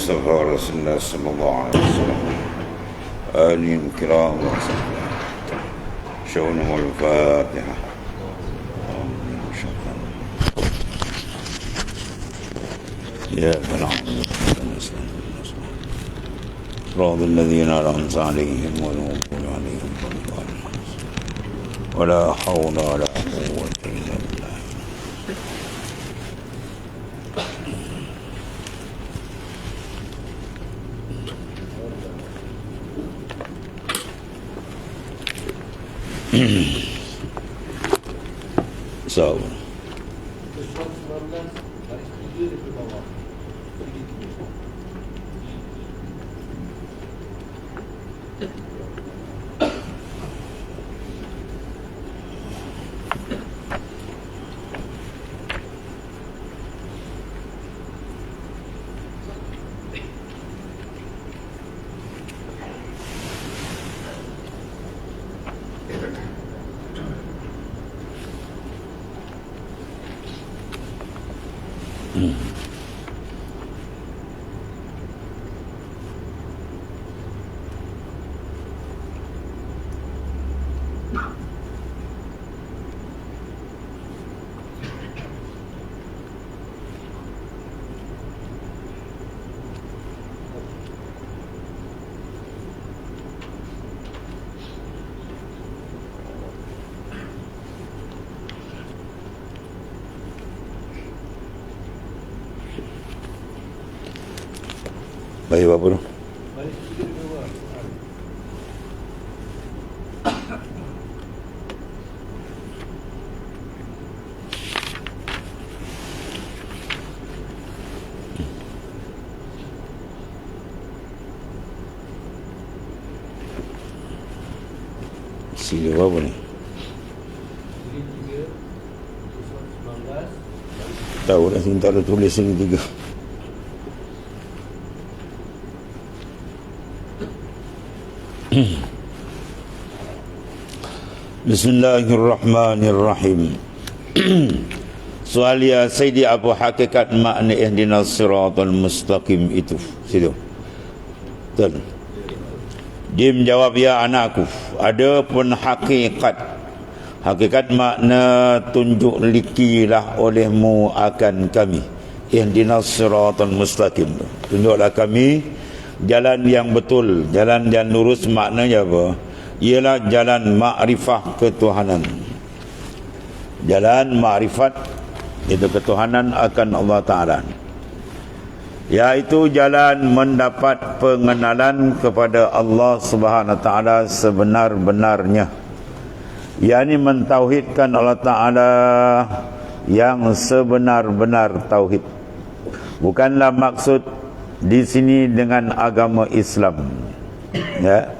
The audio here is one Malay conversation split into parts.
مصطفى رسول الله صلى الله عليه وسلم آله الكرام وصحبه شؤونهم الفاتحة. يا نعبد صراط الذين أنعمت عليهم غير المغضوب عليهم ولا حول ولا قوة إلا بالله. So baik apa tu? Sila apa ni? Tahu dah sini tak ada tulis sini tiga. Bismillahirrahmanirrahim. Soal ya Sayyidi, apa hakikat makna ihdinas siratal mustaqim itu? Situ. Betul. Dia menjawab, ya anakku, ada pun hakikat makna tunjuk likilah olehmu akan kami. Ihdinas siratal mustaqim. Tunjuklah kami jalan yang betul, jalan yang lurus. Maknanya apa? Ialah jalan makrifah ketuhanan. Jalan makrifat itu ketuhanan akan Allah Ta'ala, iaitu jalan mendapat pengenalan kepada Allah Subhanahu Wa Ta'ala sebenar-benarnya, yakni mentauhidkan Allah Ta'ala yang sebenar-benar tauhid. Bukanlah maksud di sini dengan agama Islam, ya.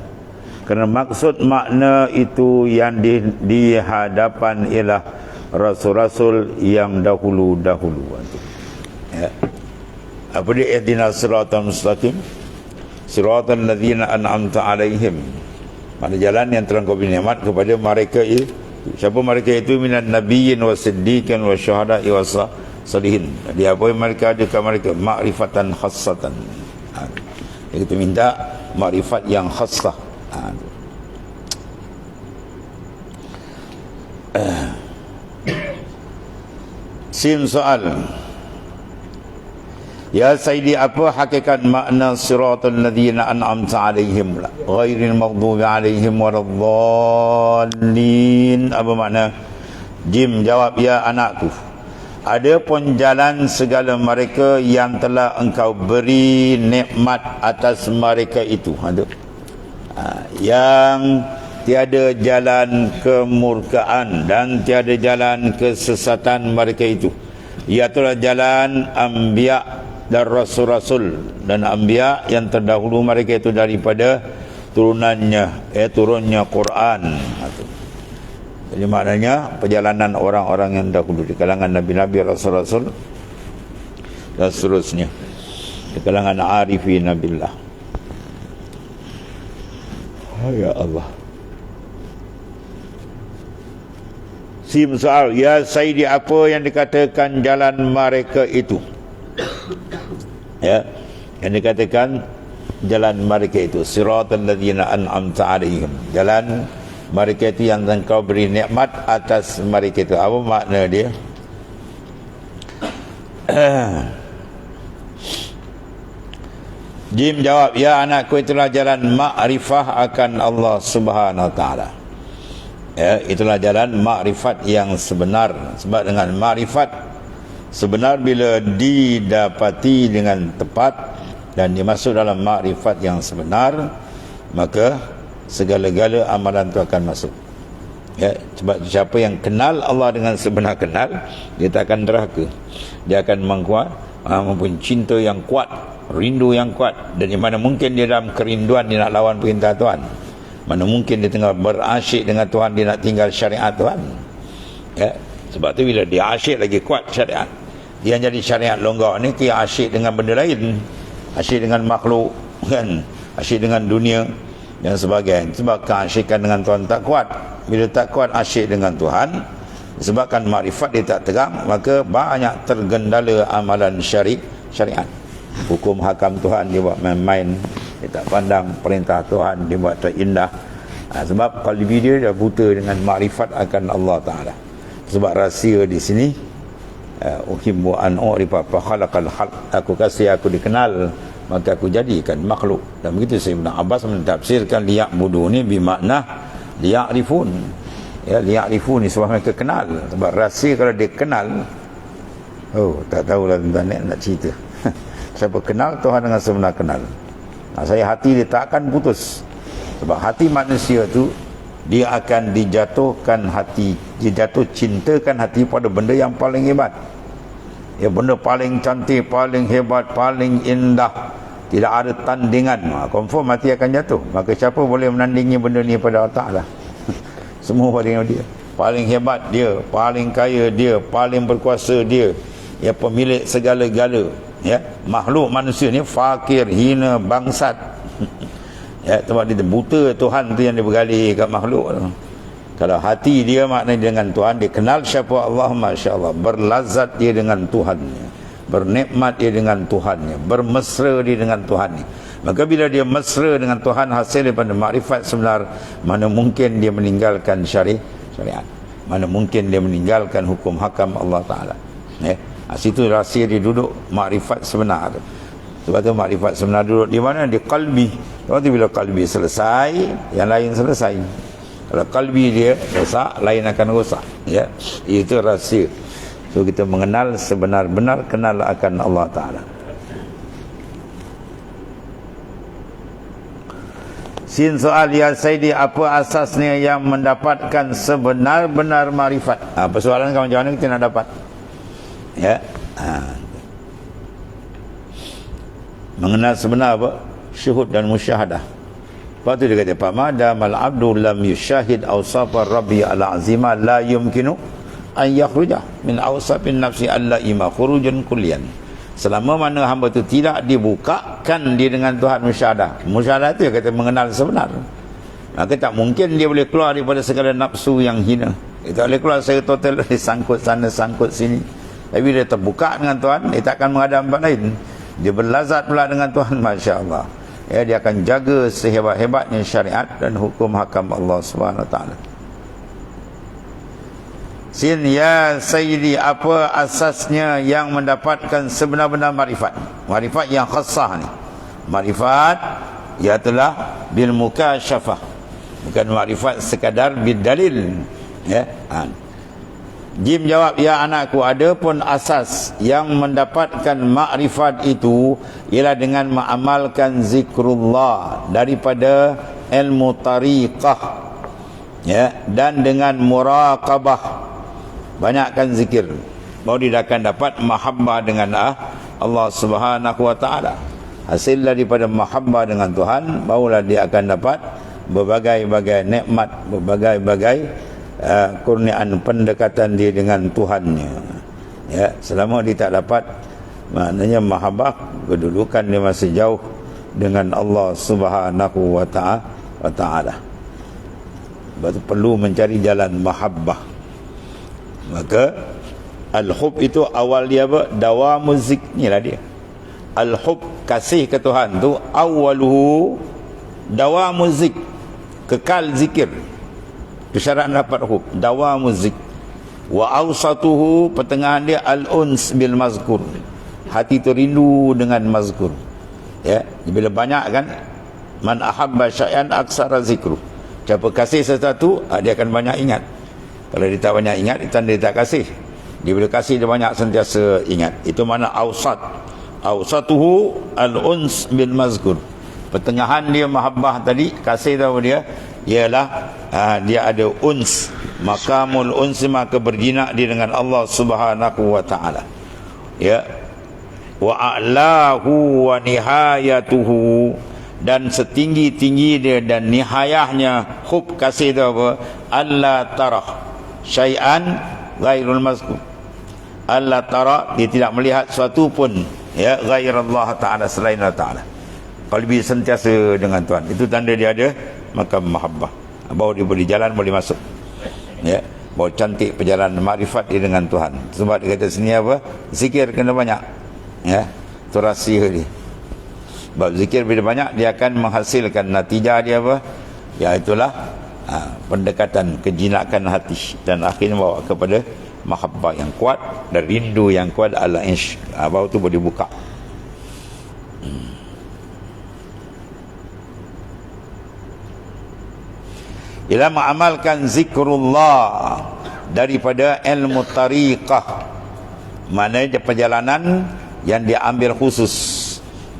Kerana maksud makna itu yang di hadapan ialah rasul-rasul yang dahulu-dahulu. Ya. Apa dia ihdinas siratal mustaqim? Siratal ladzina an'amta alaihim. Mana jalan yang telah kau beri nikmat kepada mereka itu. Siapa mereka itu? Minan nabiyyin wasiddiqin wasyuhada'i wasalihin. Dia apa yang mereka adakan mereka? Ma'rifatan khassatan. Kita minta makrifat yang khassah. Sim soal, ya Sayyidi, apa hakikat makna siratal ladzina an'amta alaihim ghairil maghdubi alaihim waladdallin? Apa makna? Jim jawab, ya anakku, ada pun jalan segala mereka yang telah engkau beri nikmat atas mereka itu. Ada yang tiada jalan kemurkaan dan tiada jalan kesesatan mereka itu, iaitulah jalan anbiya dan rasul-rasul dan anbiya yang terdahulu mereka itu daripada turunannya, turunnya Quran. Jadi maknanya perjalanan orang-orang yang dahulu di kalangan nabi-nabi, rasul-rasul dan seterusnya, di kalangan arifin billah. Ya Allah. Sim soal, ya Sayyidi, apa yang dikatakan jalan mereka itu? Ya, Yang dikatakan jalan mereka itu siratal ladzina an'amta alaihim, jalan mereka itu yang engkau beri nikmat atas mereka itu. Apa makna dia? Jim jawab, ya anakku, itulah jalan makrifah akan Allah Subhanahu wa taala. Ya, itulah jalan makrifat yang sebenar. Sebab dengan makrifat sebenar bila didapati dengan tepat dan dimasuk dalam makrifat yang sebenar, maka segala-gala amalan itu akan masuk. Ya, sebab siapa yang kenal Allah dengan sebenar kenal, dia tak akan derhaka. Dia akan mempunyai cinta yang kuat, rindu yang kuat. Dan di mana mungkin dia dalam kerinduan dia nak lawan perintah Tuhan, mana mungkin dia tengah berasyik dengan Tuhan, dia nak tinggal syariat Tuhan. Ya, sebab tu bila dia asyik lagi kuat syariat, dia jadi syariat longgar ni, dia asyik dengan benda lain, asyik dengan makhluk kan, asyik dengan dunia dan sebagainya. Sebab keasyikan dengan Tuhan tak kuat. Bila tak kuat asyik dengan Tuhan, sebabkan makrifat dia tak terang, maka banyak tergendala amalan syariat. Hukum hakam Tuhan dia buat main-main, dia tak pandang perintah Tuhan, dia buat tak indah. Sebab qalbi dia dah buta dengan makrifat akan Allah Ta'ala. Sebab rahsia di sini, uhibbu an u'rifa fa khalaqal khalq, aku kasih aku dikenal, maka aku jadikan makhluk. Dan begitu Sayyidina Abbas mentafsirkan liya'buduni bermakna liya'rifun. Ya, liya'rifun ni sebab mereka kenal. Sebab rahsia kalau dia kenal, tak tahulah tuan nak cerita. Siapa kenal Tuhan dengan sebenar kenal, saya hati dia tak akan putus. Sebab hati manusia tu, dia akan dijatuhkan hati, dia jatuh cintakan hati pada benda yang paling hebat. Ya, benda paling cantik, paling hebat, paling indah, tidak ada tandingan, confirm hati akan jatuh. Maka siapa boleh menandingi benda ni pada Allah Ta'ala? Semua pada dia. Paling hebat dia, paling kaya dia, paling berkuasa dia, ya, pemilik segala-gala. Ya, makhluk manusia ni fakir, hina, bangsat. Ya, sebab dia buta Tuhan tu yang dia bergali kat makhluk tu. Kalau hati dia maknanya dengan Tuhan, dia kenal siapa Allah, masya-Allah, berlazat dia dengan Tuhannya, bernikmat dia dengan Tuhannya, bermesra dia dengan Tuhannya. Maka bila dia mesra dengan Tuhan hasil daripada makrifat sebenar, mana mungkin dia meninggalkan syariat, mana mungkin dia meninggalkan hukum hakam Allah Ta'ala. Ya, situ rahsia dia duduk makrifat sebenar. Sebab tu makrifat sebenar duduk di mana? Di qalbi. Sebab tu bila qalbi selesai, yang lain selesai. Kalau qalbi dia rosak, lain akan rosak. Ya, itu rahsia. So kita mengenal sebenar-benar kenal akan Allah Ta'ala. Sin soal, ya Sayyidi, apa asasnya yang mendapatkan sebenar-benar makrifat? Persoalan kan macam mana kita nak dapat? Ya, mengenal sebenar apa? Syuhud dan musyahadah. Lepas tu dia kata, Pamadamal abdu lam yushahid awsafar rabbi al-azimah la yumkinu an yakhruja min awsafin nafsi al-la'ima khurujun kullian. Selama mana hamba tu tidak dibukakan dia dengan Tuhan musyahadah. Musyahadah tu dia kata mengenal sebenar, maka tak mungkin dia boleh keluar daripada segala nafsu yang hina. Dia tak boleh keluar secara total, dia sangkut sana sangkut sini. Tapi dia terbuka dengan Tuhan, dia tak akan menghadap tempat lain. Dia berlazat pula dengan Tuhan, masya-Allah. Ya, dia akan jaga sehebat-hebatnya syariat dan hukum hakam Allah Subhanahu wa taala. Sin, ya Sayyidi, apa asasnya yang mendapatkan sebenar-benar makrifat? Makrifat yang khassah ni. Makrifat ialah bil mukasyafah, bukan makrifat sekadar bil dalil. Ya. Jim jawab, ya anakku, ada pun asas yang mendapatkan makrifat itu ialah dengan mengamalkan zikrullah daripada ilmu tariqah, ya, dan dengan muraqabah, banyakkan zikir, baru dia akan dapat mahabbah dengan Allah Subhanahu wa taala. Hasil daripada mahabbah dengan Tuhan, barulah dia akan dapat berbagai-bagai nikmat, berbagai-bagai kurniaan pendekatan dia dengan Tuhannya. Ya, selama dia tak dapat, maknanya mahabbah, kedudukan dia masih jauh dengan Allah Subhanahu wa taala. Sebab itu perlu mencari jalan mahabbah. Maka al-hub itu awal dia apa? Dawamuz zik, inilah dia. Al-hub, kasih ke Tuhan tu, awaluhu dawamu zik, kekal zikir. Syarat dapat hub, dawamu zik. Wa awsatuhu, pertengahan dia al-uns bil mazkur, hati tu rindu dengan mazkur. Ya, bila banyak kan, man ahabba syai'an aksara zikru, siapa kasih sesuatu, dia akan banyak ingat. Kalau dia tak banyak ingat, itu tanda dia tak kasih. Dia bila kasih, dia banyak sentiasa ingat. Itu mana awsat. Awsatuhu al-uns bil mazkur, pertengahan dia mahabbah tadi, kasih tahu dia ialah dia ada uns, makamul uns, maka berjinak dia dengan Allah Subhanahu wa taala. Ya, wa a'lahu wa nihayatuhu, dan setinggi-tinggi dia dan nihayahnya hub kasih tu apa? Allah tarah syai'an ghairul mazkur. Allah tarah, dia tidak melihat sesuatu pun, ya, ghairallah ta'ala, selain Allah ta'ala. Qalbi sentiasa dengan Tuhan, itu tanda dia ada makam mahabbah. Baru dia boleh jalan, boleh masuk, ya, baru cantik perjalanan makrifat dia dengan Tuhan. Sebab dia kata sini apa? Zikir kena banyak, ya, itu rahsia dia. Sebab zikir bila banyak, dia akan menghasilkan natijah dia apa? Ya, itulah pendekatan kejinakan hati, dan akhirnya bawa kepada mahabbah yang kuat dan rindu yang kuat ala insyq. Baru tu boleh buka. Ialah mengamalkan zikrullah daripada ilmu tariqah, maknanya perjalanan yang diambil khusus,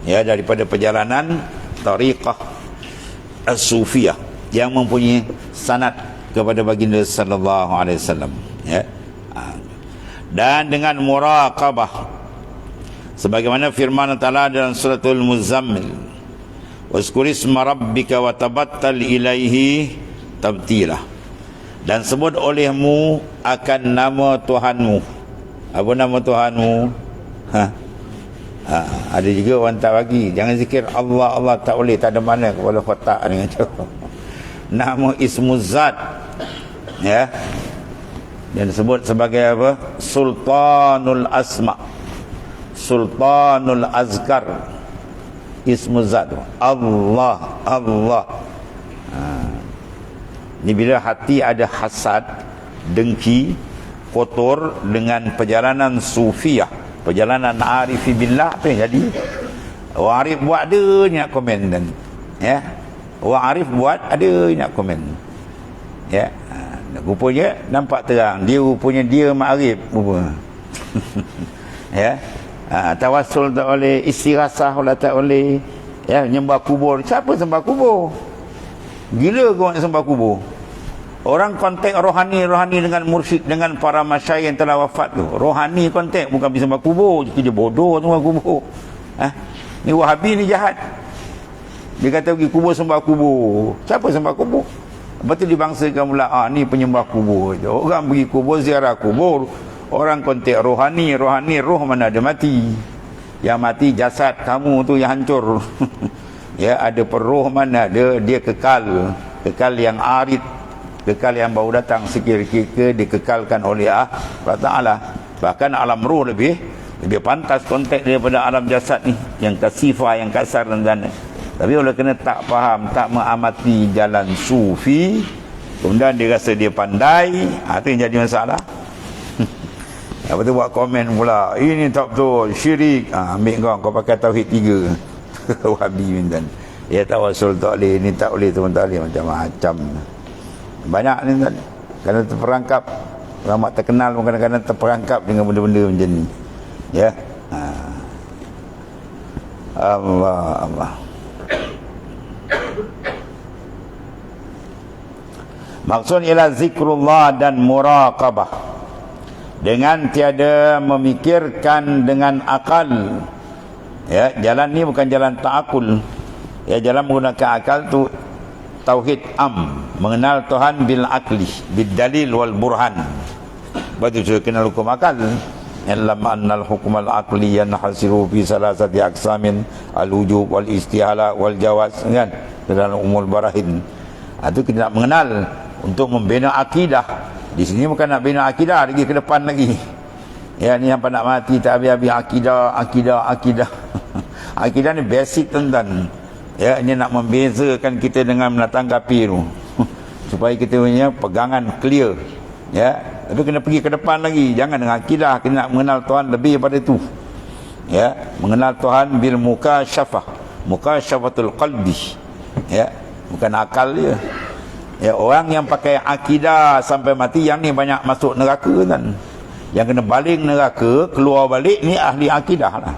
ya, daripada perjalanan tariqah as-sufiyah yang mempunyai sanad kepada baginda sallallahu alaihi wasallam, ya. Dan dengan muraqabah, sebagaimana firman Allah dalam suratul Muzammil, waskurisma rabbika wa tabattal ilaihi tabtila, dan sebut olehmu akan nama Tuhanmu. Apa nama Tuhanmu? Ada juga orang tak bagi, jangan zikir Allah, Allah tak boleh, tak ada mana kepala kotak dengan tu. Nama Ismuzat, ya, dan disebut sebagai apa? Sultanul Asma, Sultanul Azkar, Ismuzat, Allah, Allah. Ini bila hati ada hasad, dengki, kotor dengan perjalanan sufiyah, perjalanan arifi billah, apa yang jadi? Orang arif buat ada nak komen, dan ya, orang arif buat ada nak komen, ya. Rupanya nampak terang, dia rupanya dia ma'arif rupa. Ya, tawassul tak boleh, istirasah tak boleh, ya, nyembah kubur. Siapa sembah kubur? Gila kau nak sembah kubur. Orang kontak rohani dengan mursyid, dengan para masyayikh yang telah wafat tu. Rohani kontak, bukan bisa sembah kubur. Dia bodoh sembah kubur. Ni Wahabi ni jahat. Dia kata pergi kubur sembah kubur. Siapa sembah kubur? Lepas tu dibangsakan pula, ni penyembah kubur. Orang pergi kubur, ziarah kubur. Orang kontak rohani, roh mana ada mati. Yang mati jasad kamu tu yang hancur. Ya, ada peroh mana ada, dia kekal yang arid, kekal yang baru datang, sekira-kira dikekalkan oleh Allah Ta'ala. Bahkan alam roh lebih pantas kontak daripada alam jasad ni, yang kasifah, yang kasar dan tapi oleh kena tak faham, tak mengamati jalan sufi, kemudian dia rasa dia pandai, itu yang jadi masalah. Lepas tu buat komen pula, ini tak betul, syirik. Ambil kau pakai tauhid 3. Wahabi minta, ya, tawassul tak boleh, ni tak boleh, tu tak boleh, macam-macam. Banyak ni kan, kerana terperangkap. Ulama terkenal pun kadang-kadang terperangkap dengan benda-benda macam ni, ya. Allah. Maksud ialah zikrullah dan muraqabah, dengan tiada memikirkan dengan akal. Ya, jalan ni bukan jalan ta'akul. Ya, jalan menggunakan akal tu tauhid mengenal Tuhan bil akli, bil dalil wal burhan. Betul, sudah kenal hukum akal. Illam annal hukm al aqli yanhasiru fi salasati aqsamin, al wujub wal istihala wal jawaz, kan, dalam umul barahin. Itu kita nak mengenal untuk membina akidah. Di sini bukan nak bina akidah, lagi ke depan lagi. Ya, ni hampa nak mati tak habis-habis akidah. Akidah ni basic tuan-tuan. Ya, ini nak membezakan kita dengan menatang kapi tu. Supaya kita punya pegangan clear. Ya, tapi kena pergi ke depan lagi. Jangan dengan akidah, kena nak mengenal Tuhan lebih daripada itu. Ya, mengenal Tuhan bil mukasyafah, mukasyafatul qalbi. Ya, bukan akal dia. Ya, orang yang pakai akidah sampai mati, yang ni banyak masuk neraka kan. Yang kena baling neraka, keluar balik ni ahli akidah lah.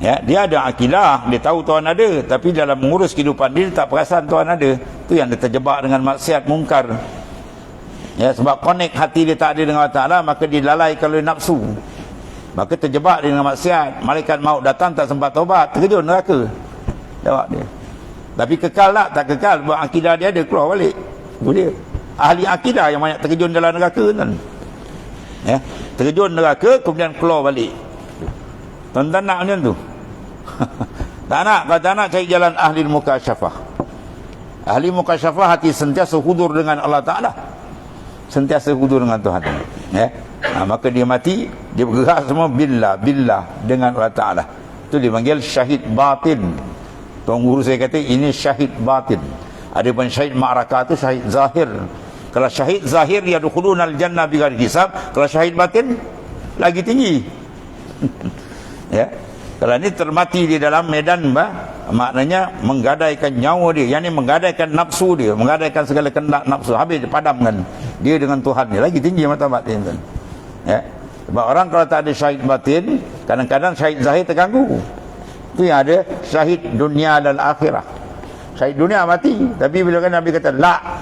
Ya, dia ada akidah, dia tahu Tuhan ada, tapi dalam mengurus kehidupan dia tak perasan Tuhan ada. Itu yang dia terjebak dengan maksiat mungkar. Ya, sebab connect hati dia tak ada dengan Allah Ta'ala, maka dia lalaikan oleh nafsu. Maka terjebak dengan maksiat. Malaikat maut datang tak sempat taubat, terkejut neraka. Jawab dia. Tapi kekal tak kekal, sebab akidah dia ada, keluar balik. Itu dia. Ahli akidah yang banyak terkejut dalam neraka kan. Ya, terkejut neraka kemudian keluar balik. Tuan-tuan nak macam tu? Tak nak. Kalau tak nak, cari jalan ahli mukasyafah. Ahli mukasyafah hati sentiasa hudur dengan Allah Ta'ala, sentiasa hudur dengan Tuhan. Ya, maka dia mati, dia bergerak semua billah dengan Allah Ta'ala. Itu dipanggil syahid batin. Tuan guru saya kata ini syahid batin. Ada pun syahid ma'rakah tu syahid zahir. Kalau syahid zahir dia dukhulunal jannah bighairi hisab, kalau syahid batin lagi tinggi. Ya, kalau ini termati di dalam medan maknanya menggadaikan nyawa dia, yang ni menggadaikan nafsu dia, menggadaikan segala kehendak nafsu, habis dipadamkan dia dengan Tuhan dia, lagi tinggi martabat dia. Ya, sebab orang kalau tak ada syahid batin, kadang-kadang syahid zahir terganggu. Itu yang ada syahid dunia dan akhirah. Syahid dunia mati, tapi bila kan Nabi kata la,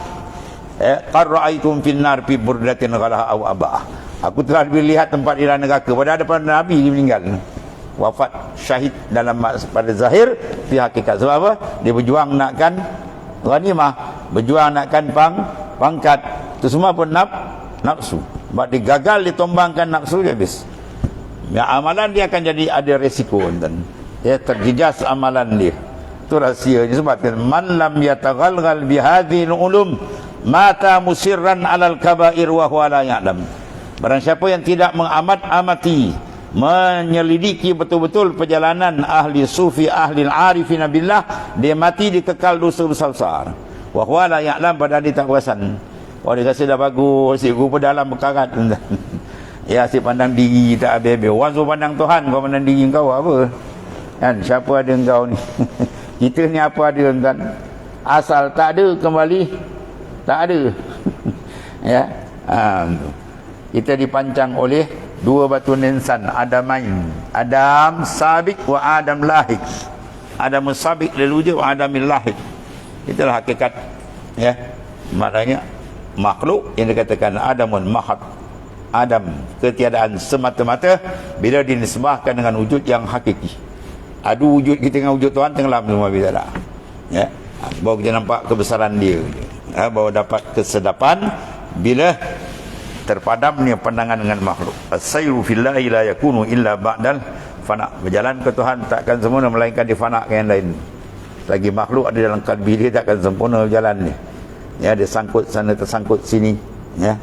qad ra'aitum fin nar fi burdatin ghalaha aw aba'ah. Aku telah dilihat tempat di dalam neraka pada ada pada Nabi dia meninggal. Wafat syahid dalam pada zahir, fi hakikat. Sebab apa? Dia berjuang nakkan ghanimah, berjuang nakkan pangkat. Itu semua pun nafsu. Sebab dia gagal ditumbangkan nafsu, dia habis. Ya, amalan dia akan jadi ada resiko dan ya, terjejas amalan dia. Itu rahsia disebabkan man lam yataghalghal bihadhil ulum mata musirran alal kabair wa huwa la ya'lam. Barang siapa yang tidak mengamat-amati, menyelidiki betul-betul perjalanan ahli sufi, ahli arifin billah, dia mati dikekal dosa besar-besar. Wa huwa la ya'lam, padahal dia tak perasan. Oh, dia rasa dah bagus, asyik rupa dalam berkarat. Ya, asyik pandang diri tak habis-habis. Orang suruh pandang Tuhan, kau pandang diri kau apa? Kan, siapa ada engkau ni? Kita ni apa ada tuan? Asal tak ada, kembali tak ada. Ya, kita dipancang oleh dua batu nisan, Adamain, Adam sabik wa Adam lahik. Adam sabik lalu je wa Adam lahik. Itulah hakikat. Ya, maknanya makhluk yang dikatakan Adamun mahad, Adam ketiadaan semata-mata, bila dinisbahkan dengan wujud yang hakiki. Adu wujud kita dengan wujud Tuhan tenggelam semua bila dah. Ya, baru kita nampak kebesaran dia. Baru dapat kesedapan bila terpadamnya pandangan dengan makhluk. As-sayru fillahi la yakunu illa ba'dal fana. Berjalan ke Tuhan takkan sempurna melainkan difanakan yang lain. Lagi makhluk ada dalam kalbi dia, takkan sempurna berjalan ni. Ya, dia sangkut sana tersangkut sini. Ya,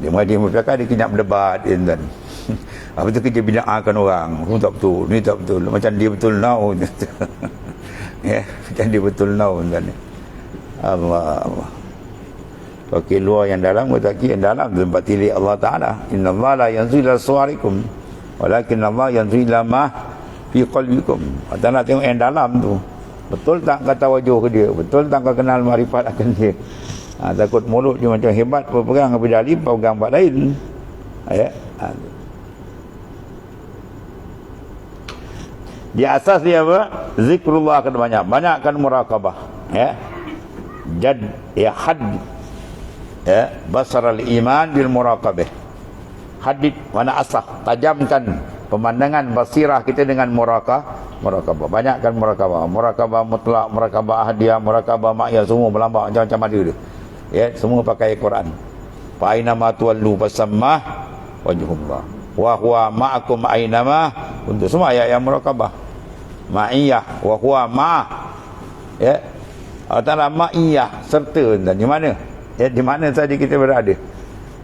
dia bercakap, dia kena berdebat dan apa tu kerja bid'ahkan orang. Aku tak betul, ni tak betul, macam dia betul now. Ya, macam dia betul now dan Allah. Okey, luar yang dalam, kata yang dalam tempat tilik Allah Ta'ala. Inna Allah la yanzil ila suwarikum walakin Allah yanzil ila ma fi qalbikum. Kita nak tengok yang dalam tu, betul tak kata wajah ke dia, betul tak kau kenal marifat akan dia. Takut mulut dia macam hebat, pegang apa dalil, pegang buat lain. Ya, di asas dia apa? Zikrullah akan banyak, banyakkan muraqabah. Ya, jad ya had ya, basaral iman bil muraqabah. Hadid mana asah, tajamkan pemandangan basirah kita dengan muraqabah. Banyakkan muraqabah mutlak, muraqabah ahadiyah, muraqabah ma'iyah, semua berlambak macam-macam ada dia. Ya, semua pakai Quran. Fa aina ma tuwallu fasammah wajhullah. Wa huwa ma'akum ainama, untuk semua ayat yang muraqabah. Ma'iyah wa huwa ma'. Ya. Antara ma'iyah serta, dan di mana? Ya, di mana saja kita berada.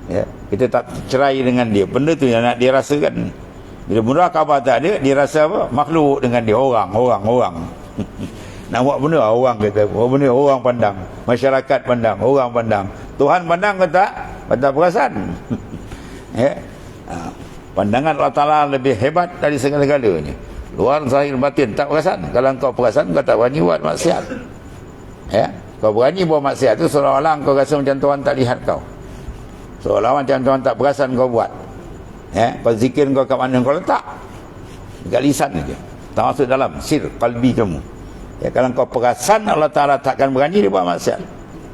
Ya, kita tak cerai dengan dia. Benda tu yang nak dirasakan. Bila murakabah tak ada, dia rasa apa? Makhluk dengan dia, orang. Nak buat benda, orang kata. Buat benda, orang pandang. Masyarakat pandang, orang pandang. Tuhan pandang ke tak? Tak perasan. Ya. Pandangan Allah Ta'ala lebih hebat dari segala-galanya. Luar zahir batin, tak perasan. Kalau kau perasan, kau tak berani buat maksiat. Ya. Kau berani buat maksiat tu seolah-olah kau rasa macam Tuhan tak lihat kau. Seolah-olah macam Tuhan tak perasan kau buat. Ya, kau zikir kau kat mana kau letak? Dekat lisan saja. Tak masuk dalam sir qalbi kamu. Ya, kalau kau perasan, Allah Ta'ala takkan berani dia buat maksiat.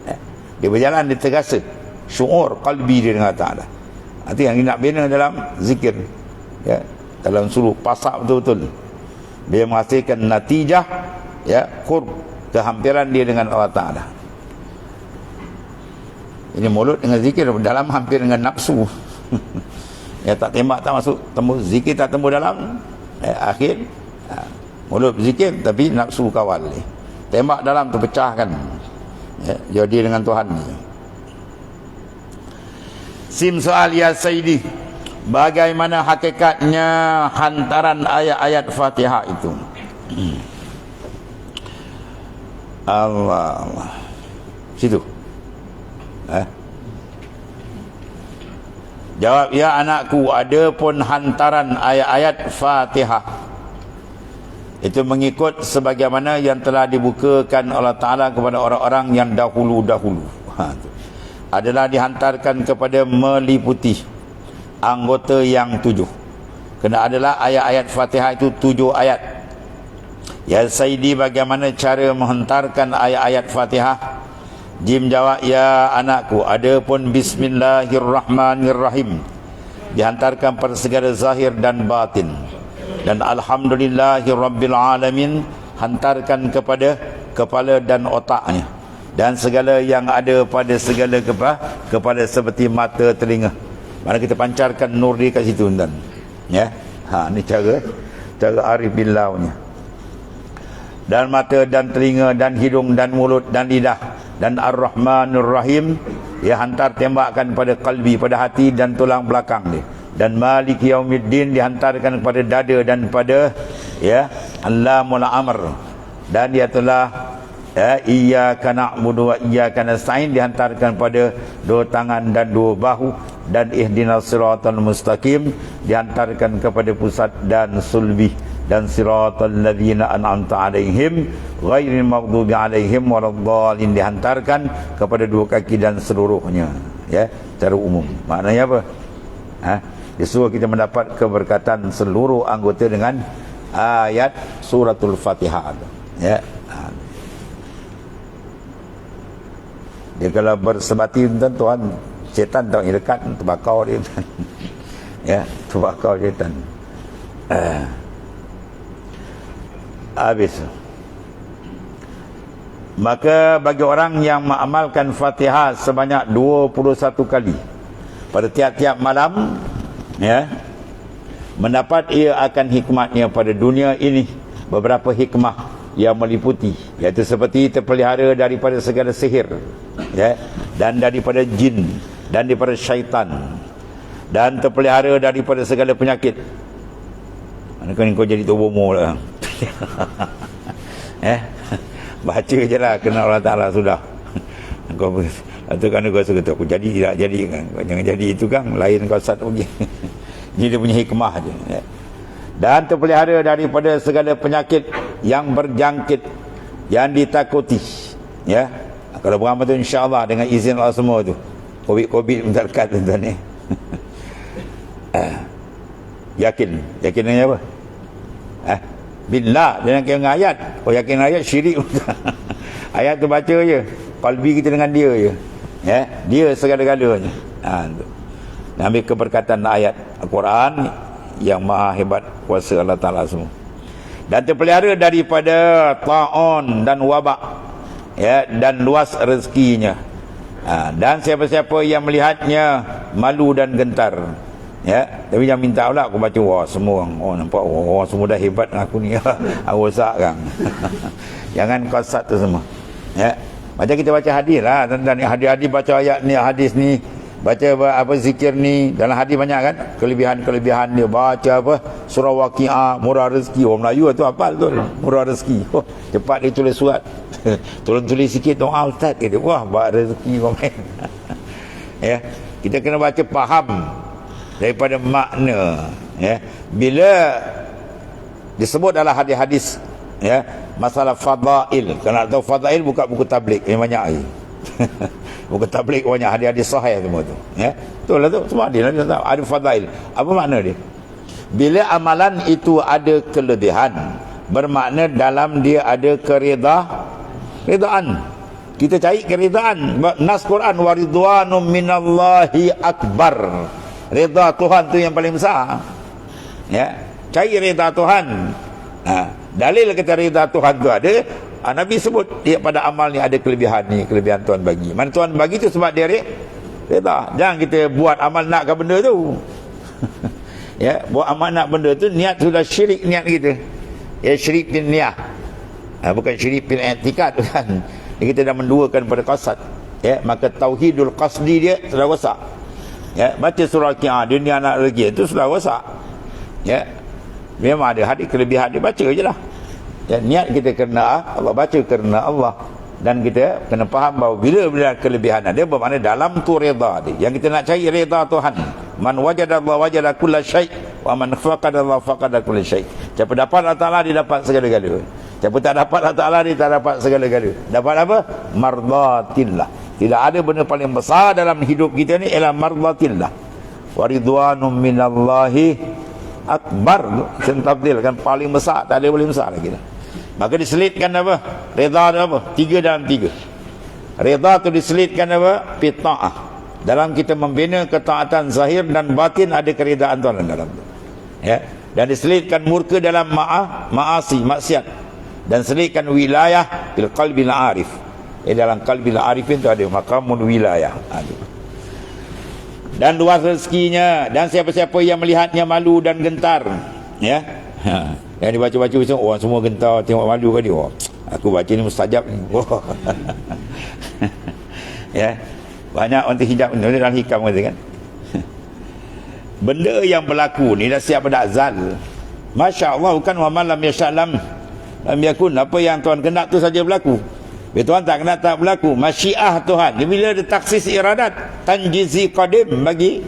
Ya, dia berjalan, dia terasa syuur qalbi dia dengan Allah Ta'ala. Itu yang nak bina dalam zikir. Ya, dalam suruh pasak betul-betul. Dia menghasilkan natijah, ya, qurb, kehampiran dia dengan Allah Ta'ala. Ini mulut dengan zikir dalam hampir dengan nafsu. Ya, tak tembak tak masuk, tembus zikir tak tembus dalam, akhir mulut zikir tapi nafsu kawal. Tembak dalam tu pecahkan. Ya, jadi dengan Tuhan. Sim soal ya Sayyidi, bagaimana hakikatnya hantaran ayat-ayat Fatihah itu? Allah. Situ. Jawab, ya anakku, ada pun hantaran ayat-ayat Fatihah. Itu mengikut sebagaimana yang telah dibukakan Allah Ta'ala kepada orang-orang yang dahulu-dahulu. Adalah dihantarkan kepada meliputi anggota yang 7. Kena adalah ayat-ayat Fatihah itu 7 ayat. Ya Sayyidi, bagaimana cara menghantarkan ayat-ayat Fatihah? Jim jawab, ya anakku, ada pun Bismillahirrahmanirrahim, dihantarkan pada segala zahir dan batin. Dan Alhamdulillahirrabbilalamin, hantarkan kepada kepala dan otaknya, dan segala yang ada pada segala kepada seperti mata, telinga. Mana kita pancarkan nur dia kat situ, tuan. Ya, ni cara arif billahnya. Dan mata dan telinga dan hidung dan mulut dan lidah. Dan Ar-Rahmanur Rahim, dia hantar tembakkan pada kalbi, pada hati dan tulang belakang dia. Dan Malik Yaumiddin, dihantarkan kepada dada dan pada, ya, Allamul Amr. Dan dia telah, ya, Iyyaka na'budu wa iyyaka nasta'in, dihantarkan pada 2 tangan dan 2 bahu. Dan Ihdinas siratal mustaqim, dihantarkan kepada pusat dan sulbi. Dan siratal ladzina an'amta alaihim ghairil maghdubi alaihim waladdallin, dihantarkan kepada 2 kaki dan seluruhnya. Ya, secara umum. Maknanya apa? Dia suruh kita mendapat keberkatan seluruh anggota dengan ayat suratul Fatihah. Ya. Dia kalau bersebati tuan, syaitan tak dekat, terbakar dia. Ya, terbakar syaitan. Habis. Maka bagi orang yang mengamalkan Fatihah sebanyak 21 kali pada tiap-tiap malam, ya, mendapat ia akan hikmatnya pada dunia ini beberapa hikmah yang meliputi, iaitu seperti terpelihara daripada segala sihir, ya, dan daripada jin dan daripada syaitan, dan terpelihara daripada segala penyakit. Manakah kau jadi tubuhmu lah. Baca je lah, kenal Allah Ta'ala sudah. Kau itu kan kau suka aku jadi tidak jadi kan. Kau jangan jadi itu kan, lain kau satu pergi. Ini dia punya hikmah je. Ya. Dan terpelihara daripada segala penyakit yang berjangkit, yang ditakuti. Ya. Kalau beramal tu insya-Allah dengan izin Allah semua tu. Covid bentar dekat tuan-tuan ni. Yakin dengan apa? Billah, jangan kira dengan ayat. Oh, yakin ayat syirik. Ayat tu baca je, qalbi kita dengan dia je. Ya, dia segala-galanya. Ambil keberkatan ayat Al-Quran yang maha hebat kuasa Allah Ta'ala semua. Dan terpelihara daripada ta'un dan wabak, ya, dan luas rezekinya. Dan siapa-siapa yang melihatnya malu dan gentar. Ya, tapi jangan minta pula aku baca, wah semua nampak, wah semua dah hebat dengan aku ni. Aku rosak kan. Jangan kosat tu semua. Ya, macam kita baca hadis lah, tentang hadis-hadis baca ayat ni, hadis ni, baca apa zikir ni, dalam hadis banyak kan kelebihan-kelebihan dia. Baca apa surah Waqiah, murah rezeki. Orang Melayu tu hafal tu, murah rezeki. Cepat dia tulis surat. Tolong tulis sikit doa ustaz kata. Wah, bak rezeki komen. Ya, kita kena baca faham daripada makna, ya. Bila disebut dalam hadis-hadis, ya, masalah fadail, kalau nak tahu fadail buka buku tabligh yang banyak lagi. Buku tabligh banyak hadis-hadis sahih semua tu, ya. Betul lah tu, semua hadis ada fadail. Apa makna dia? Bila amalan itu ada kelebihan, bermakna dalam dia ada keridaan. Kita cari keridaan. Nas Quran, waridwanum minallahi akbar. Rida Tuhan tu yang paling besar. Ya, cari rida Tuhan. Dalil kata rida Tuhan tu ada. Nabi sebut dia pada amal ni ada kelebihan ni, kelebihan Tuhan bagi. Mana Tuhan bagi tu sebab dia rida. Jangan kita buat amal nakkan benda tu. Ya, buat amal nak benda tu niat sudah syirik niat kita. Ya, syirik bin niyah. Bukan syirik bin i'tikad kan. Kita dah menduakan pada qasad, ya, maka tauhidul qasdi dia sudah rosak. Ya, baca surah Waqiah, dunia anak rezeki itu sudah rosak. Ya, memang ada hadis kelebihan dia, baca je lah. Ya, niat kita kerana Allah, baca kerana Allah, dan kita kena faham bahawa bila kelebihan ada bermakna dalam tu redha dia. Yang kita nak cari redha Tuhan. Man wajada Allah wajada kulla syai' wa man faqada Allah faqada kulla syai'. Siapa dapat Allah Taala dia dapat segala-galanya. Siapa tak dapat Allah Ta'ala dia tak dapat segala-galanya. Dapat apa? Mardatillah. Tidak ada benda paling besar dalam hidup kita ni ialah mardatillah. Waridwanum minallahi akbar. Sentabdil kan paling besar, tak ada paling besar lagi dah. Maka diselitkan apa? Reda ada apa? 3 dalam 3. Reda tu diselitkan apa? Pita'ah. Dalam kita membina ketaatan zahir dan batin ada keredaan Tuhan dalam tu. Ya. Dan diselitkan murka dalam ma'asi, maksiat. Dan selitkan wilayah bil qalbil arif. Dalam qalbil arifin tu ada maqamun wilayah. Dan luas rezekinya, dan siapa-siapa yang melihatnya malu dan gentar, ya. Yang dibaca-baca orang semua gentar tengok malu ke dia. Aku baca ni mustajab ni. Ya. Banyak orang terhijab dalam hikam kata kan. Benda yang berlaku ni dah siap pada azal. Masya-Allah, bukan wa man lam yasha'lam lam yakun. Apa yang Tuhan kehendak tu saja berlaku. Bila Tuhan tak kehendak tak berlaku. Masyiah Tuhan. Bila ada taksis iradat, tanjizi qadim bagi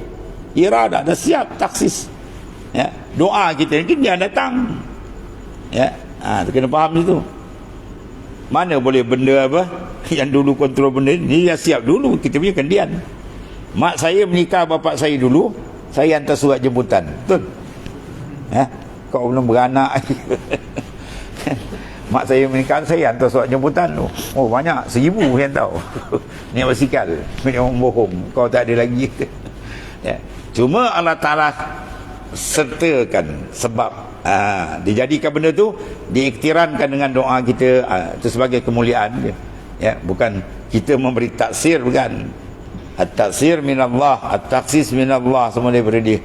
iradat, dah siap taksis. Ya, doa kita ni dia datang. Ya, kena faham itu. Mana boleh benda apa yang dulu kontrol benda ni, dia siap dulu kita punya kendian. Mak saya menikah bapak saya dulu, saya hantar surat jemputan. Betul? Ya, kau belum beranak. Mak saya menikah, saya hantar surat jemputan tu. Oh banyak, 1000 yang tahu. Ni basikal. Ni orang bohong. Kau tak ada lagi. Ya. Cuma Allah Ta'ala sertakan sebab dijadikan benda tu, diiktirankan dengan doa kita. Itu sebagai kemuliaan dia. Ya, bukan kita memberi taksir, bukan. At-taksir minallah, at-taksis minallah, semua daripada dia.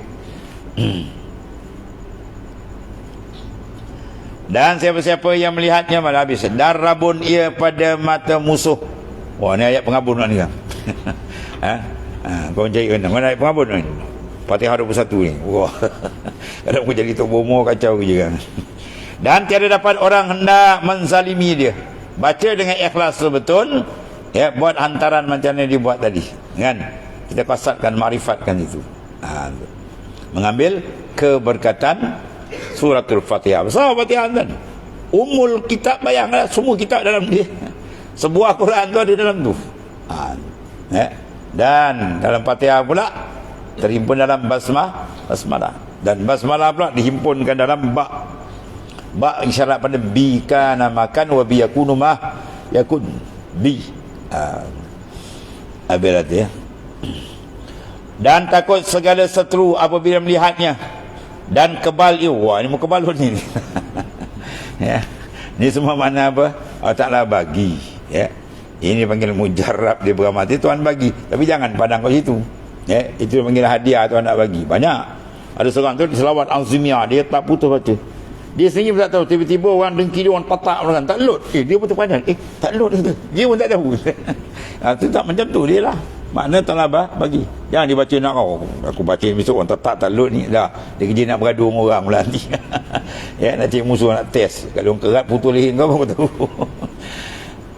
Dan siapa-siapa yang melihatnya malah habis. Dan rabun ia pada mata musuh. Wah, ni ayat pengabun ni kan. Kau cari mana ayat pengabun ni? Fatihah 21 ni. Wah. Kadang pun jadi tok bomo kacau je kan. Dan tiada dapat orang hendak menzalimi dia. Baca dengan ikhlas betul. Ya, buat hantaran macam ni dibuat tadi. Kan? Kita kasatkan, ma'rifatkan itu. Mengambil keberkatan Suratul Fatihah. Besar Fatihah kan. Umul kitab, bayanglah semua kitab dalam dia. Sebuah Quran tu ada dalam tu. Dan dalam Fatihah pula terhimpun dalam basmalah. Dan basmalah pula dihimpunkan dalam ba isyarat pada bi kana makan wa bi yakunu ma yakun bi. Abirat ya. Dan takut segala seteru apabila melihatnya. Dan kebal ia. Wah, ni mau kebal ni. Ya. Ni semua mana apa? Allah Ta'ala bagi. Ya. Ini panggil mujarrab, dia beramati Tuhan bagi. Tapi jangan padang kat situ. Ya. Itu panggil hadiah Tuhan nak bagi. Banyak. Ada seorang tu selawat Azimiyah, dia tak putus baca. Dia sendiri pun tak tahu. Tiba-tiba orang dengki dia, orang patak orang tak load. Dia pun terpanjang. Tak load. Dia pun tak tahu. Itu tak macam tu dia lah. Makna talabah bagi. Jangan dibaca nak aku baca besok orang tak lut ni dah. Dia kerja nak bergaduh dengan orang pula nanti. Ya, nak cik musuh nak test. Kalau orang kerat putus leher kau pun tahu.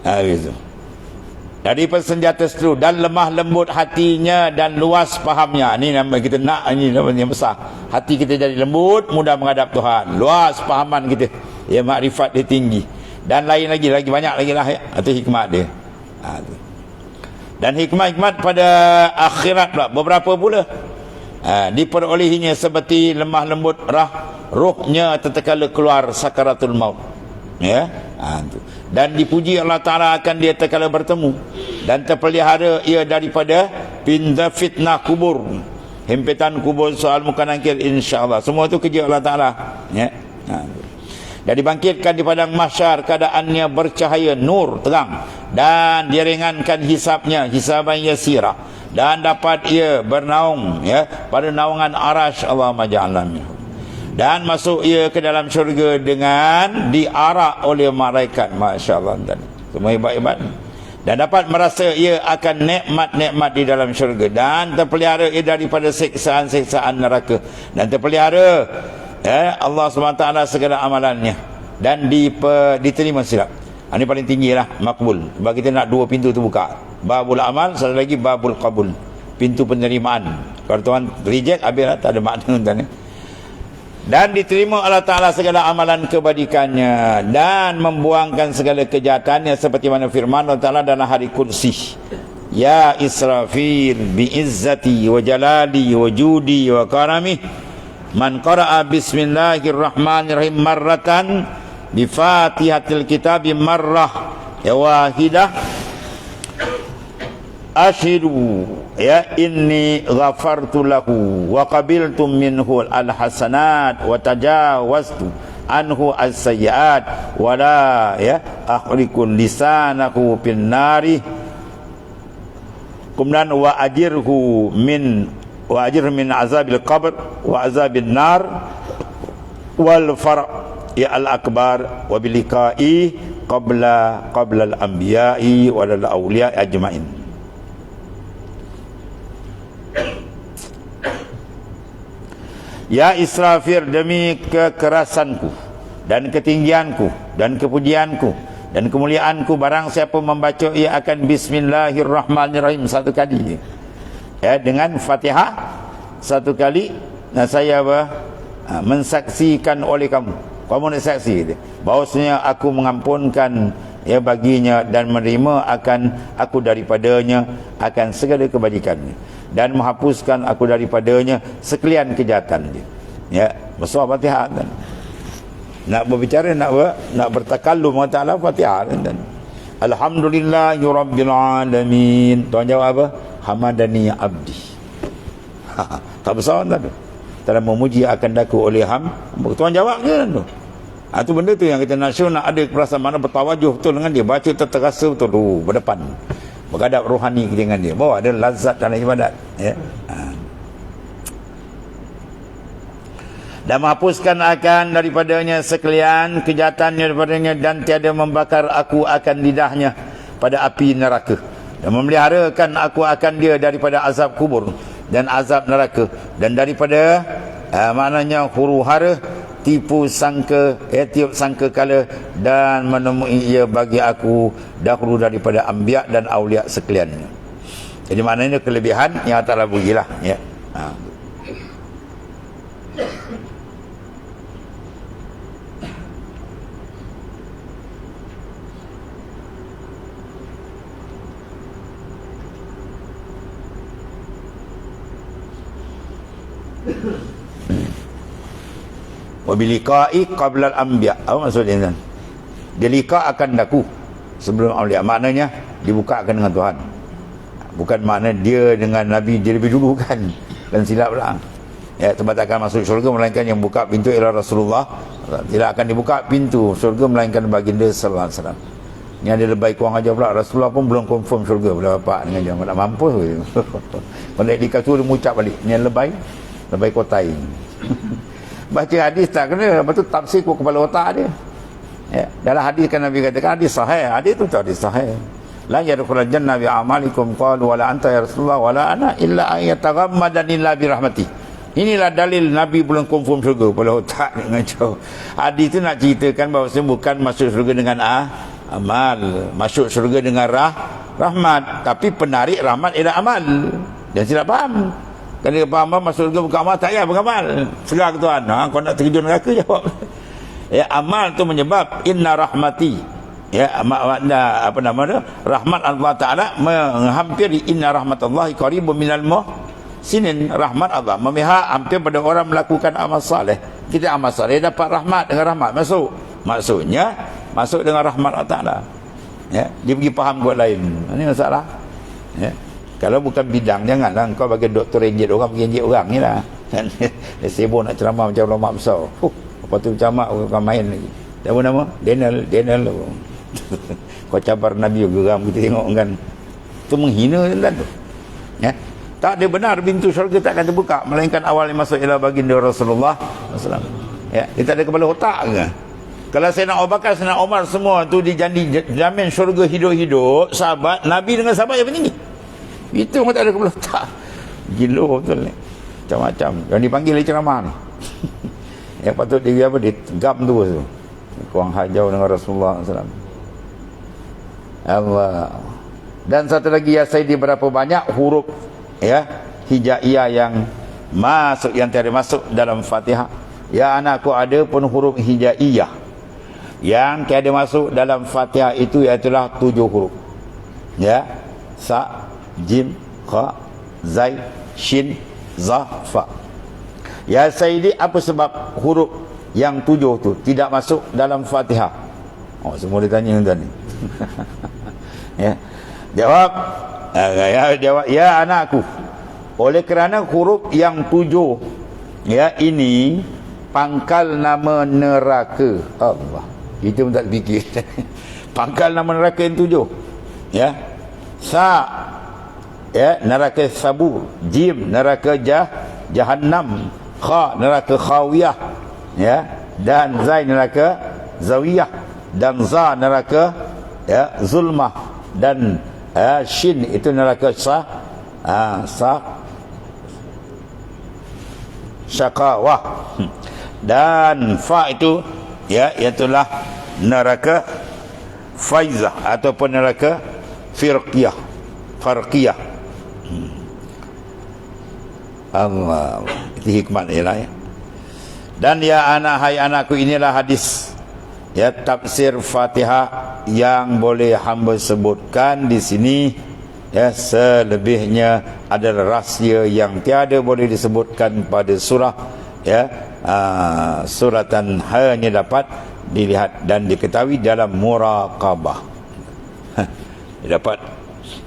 Begitu. Dari senjata seteru dan lemah lembut hatinya dan luas fahamnya. Ini nama kita nak, ini nama yang besar. Hati kita jadi lembut, mudah menghadap Tuhan. Luas fahaman kita. Ya, makrifat dia tinggi. Dan lain lagi banyak lagi lah ya. Itu hikmat dia. Dan hikmat-hikmat pada akhirat pula beberapa pula. Diperolehinya seperti lemah lembut ruhnya tatkala keluar sakaratul maut. Ya. Dan dipuji Allah Ta'ala akan dia tatkala bertemu, dan terpelihara ia daripada fitnah kubur, himpitan kubur, soal muka nakir, insya-Allah. Semua itu kerja Allah Ta'ala. Ya. Dan dibangkitkan di padang mahsyar keadaannya bercahaya nur terang, dan diringankan hisabnya hisaban yasira, dan dapat ia bernaung ya pada naungan arasy Allahumma ja'alna minhum, dan masuk ia ke dalam syurga dengan diarak oleh malaikat. Masya-Allah, semua hebat-hebat. Dan dapat merasa ia akan nikmat-nikmat di dalam syurga, dan terpelihara ia daripada siksaan-siksaan neraka, dan terpelihara Allah SWT segala amalannya, dan diterima silap. Ini paling tinggi lah, makbul. Sebab kita nak dua pintu tu buka, babul amal, satu lagi babul qabul, pintu penerimaan. Kalau Tuhan reject, habis lah, tak ada makna tuan. Dan diterima Allah Ta'ala segala amalan kebajikannya, dan membuangkan segala kejahatannya, seperti mana firman Allah Ta'ala dalam hari kursi, ya Israfil bi'izzati wa jalali wa judi wa karami, man qara'a bismillahirrahmanirrahim marratan bi fatihatil kitabi marrah wahidah ashidu ya inni ghafartu lahu wa qabiltu minhu alhasanat wa tajawaztu anhu as-sayyi'at wa la ya akhriku lisanahu fin nari, kemudian wa ajirhu min azabil qabr wa azabin nar wal far' ya al akbar wa biliqa'i qabla al anbiya'i wal awliya ajmain. Ya Israfil, demi kekerasanku dan ketinggianku dan kepujianku dan kemuliaanku, barang siapa membaca ia akan bismillahirrahmanirrahim satu kali ya, dengan Fatihah satu kali, dan saya mensaksikan oleh kamu nak saksi bahawasanya aku mengampunkan ya baginya, dan menerima akan aku daripadanya akan segala kebajikannya, dan menghapuskan aku daripadanya sekalian kejahatan dia. Ya, bersuah Fatihah kan. Nak berbicara, nak bertakallum dengan Ta'ala, Fatihah kan. Alhamdulillahi rabbil alamin. Tuan jawab apa? Hamadani abdi. Tak besar tak tu. Telah memuji akan daku oleh Tuan jawab je kan tu. Itu benda tu yang kita nak show, nak ada perasaan mana bertawajuh betul dengan dia, baca terasa betul tu berdepan, bergadap rohani dengan dia, bawa ada lazat dalam ibadat ya. Dan menghapuskan akan daripadanya sekalian kejahatannya daripadanya, dan tiada membakar aku akan lidahnya pada api neraka, dan memeliharakan aku akan dia daripada azab kubur dan azab neraka, dan daripada maknanya huru hara tipu sangka tiup sangka kala, dan menemui ia bagi aku dahulu daripada anbiya dan aulia sekaliannya. Jadi maknanya kelebihan yang Allah bagilah ya. Wabiliqa'i qabla al-anbiya. Apa maksudnya kan? Dia liqa akan daku sebelum awliya. Maknanya dibukakan dengan Tuhan. Bukan makna dia dengan Nabi dia lebih dulu kan. Dan silap lah. Ya, tempat akan masuk syurga melainkan yang buka pintu ialah Rasulullah. Tidak akan dibuka pintu syurga melainkan baginda sallallahu alaihi wasallam. Ni ada lebih kurang aja pula. Rasulullah pun belum confirm syurga pula bapak dengan dia. Tak mampu. Kalau liqa tu dia mengucap balik. Ni lebih kotai. Baca hadis tak kena, lepas tu tafsir kepala otak dia ya. Dalam hadis kan Nabi katakan hadis sahih, hadis tu tak hadis sahih. la yadkhulul jannah bi amalikum qalu wala anta ya Rasulullah wala ana illa an yataghammadani la bi rahmati. Inilah dalil Nabi belum confirm syurga. Pula otak ni ngacau. Hadis tu nak ceritakan bahawa bukan masuk syurga dengan amal, masuk syurga dengan rahmat, tapi penarik rahmat ialah amal. Dan silap faham. Kalau dia faham masuk syurga bukan amal, tak payah beramal. Serah ke Tuhan. Kau nak terjun neraka, jawab. Ya, amal tu menyebab inna rahmati. Ya, makna apa nama dia? Rahmat Allah Taala menghampiri, inna rahmatallahi qaribun minal muhsinin. Rahmat Allah memihak hampir pada orang melakukan amal saleh. Kita amal saleh dapat rahmat, dengan rahmat masuk. Maksudnya masuk dengan rahmat Allah Taala. Ya, dia pergi faham buat lain. Ini masalah. Ya. Kalau bukan bidang, janganlah kau bagi doktor injek orang, pergi injek orang ni lah. Dia sibuk nak ceramah macam ulama besar. Lepas tu camak orang main lagi. Apa nama? Daniel. Kau cabar Nabi geram kita tengok kan. Itu menghina lah tu. Ya. Tak ada benar pintu syurga tak akan terbuka melainkan awal yang masuk ialah baginda Rasulullah SAW. Ya, dia tak ada kepala otak ke? Kalau Sayyidina Abu Bakar, Sayyidina Umar semua tu dijamin syurga hidup-hidup, sahabat Nabi dengan sahabat yang tinggi. Itu orang tak ada kepala otak. Gila betul ni. Macam-macam. Yang dipanggil lagi ceramah ni. Yang patut dia apa? Dia tegam tu. Kurang hajau dengan Rasulullah SAW. Allah. Dan satu lagi ya Sayyidi, berapa banyak huruf ya hijaiyah yang masuk, yang tiada masuk dalam Fatihah. Ya anakku, ada pun huruf hijaiyah yang tiada masuk dalam Fatihah itu, iaitulah 7 huruf. Ya. Sa, jim, kha, zai, shin, za, fa. Ya Sayyidi, apa sebab huruf yang 7 tu tidak masuk dalam Fatihah? Oh, semua dia tanya tuan ni. Ya. Jawab, jawab, ya anakku, oleh kerana huruf yang 7 ya ini pangkal nama neraka. Allah, itu pun tak fikir. Pangkal nama neraka yang 7. Ya. Sa, ya neraka sabu. Jim, neraka jahannam. Kha, neraka khawiyah. Ya. Dan zai, neraka zawiyah. Dan za, neraka ya zulmah. Dan shin itu neraka syakawah. Dan fa itu ya itulah neraka faizah ataupun neraka farqiyah. Allah, itu hikmat ialah ya. Dan ya anak, hai anakku, inilah hadis ya tafsir Fatihah yang boleh hamba sebutkan di sini. Ya, selebihnya adalah rahsia yang tiada boleh disebutkan pada surah. Ya, suratan hanya dapat dilihat dan diketahui dalam muraqabah. Dia dapat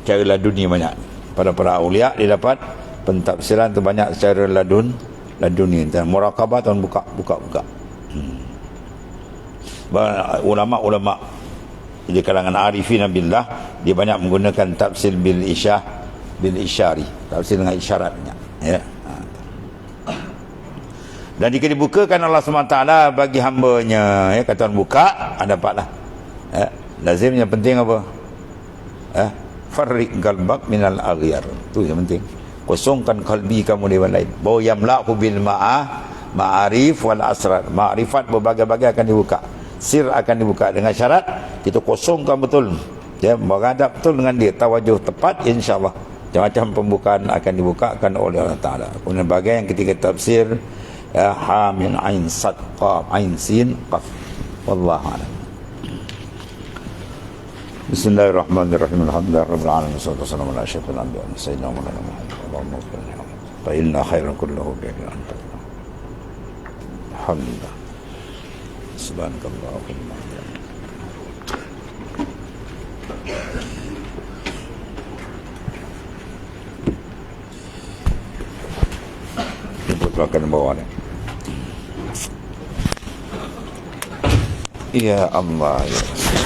secara laduni banyak. Pada para awliya dia dapat pentafsiran tu banyak secara laduni. Dan muraqabah tuan buka. Ulama-ulama di kalangan arifin billah, dia banyak menggunakan tafsir bil isyari, tafsir dengan isyaratnya ya. Dan jika dibukakan Allah SWT bagi hambanya ya, kata buka, dapatlah ya. Lazimnya penting apa? Farriq qalbak minal aghyar, itu yang penting. Kosongkan kalbi kamu dari lain. Bahawa yamla'hu bil ma'arif wal asrar, ma'rifat berbagai-bagai akan dibuka, sir akan dibuka, dengan syarat kita kosongkan betul ya, menghadap betul dengan dia, tawajuh tepat, insyaAllah macam-macam pembukaan akan dibukakan oleh Allah Ta'ala. Kemudian bagian yang ketiga tafsir ya, ha min ain sad qaf ain sin qaf. Wallahu a'lam. Bismillahirrahmanirrahim. Alhamdulillahirabbil alamin. Wassalamu ala asyrafil anbiya wa sayyidina Muhammad. Allahumma salli fa inna khairan kulluhu bi anta. Alhamdulillah. Subhanakallahumma. Belakang bawah ni. Ya Allah ya.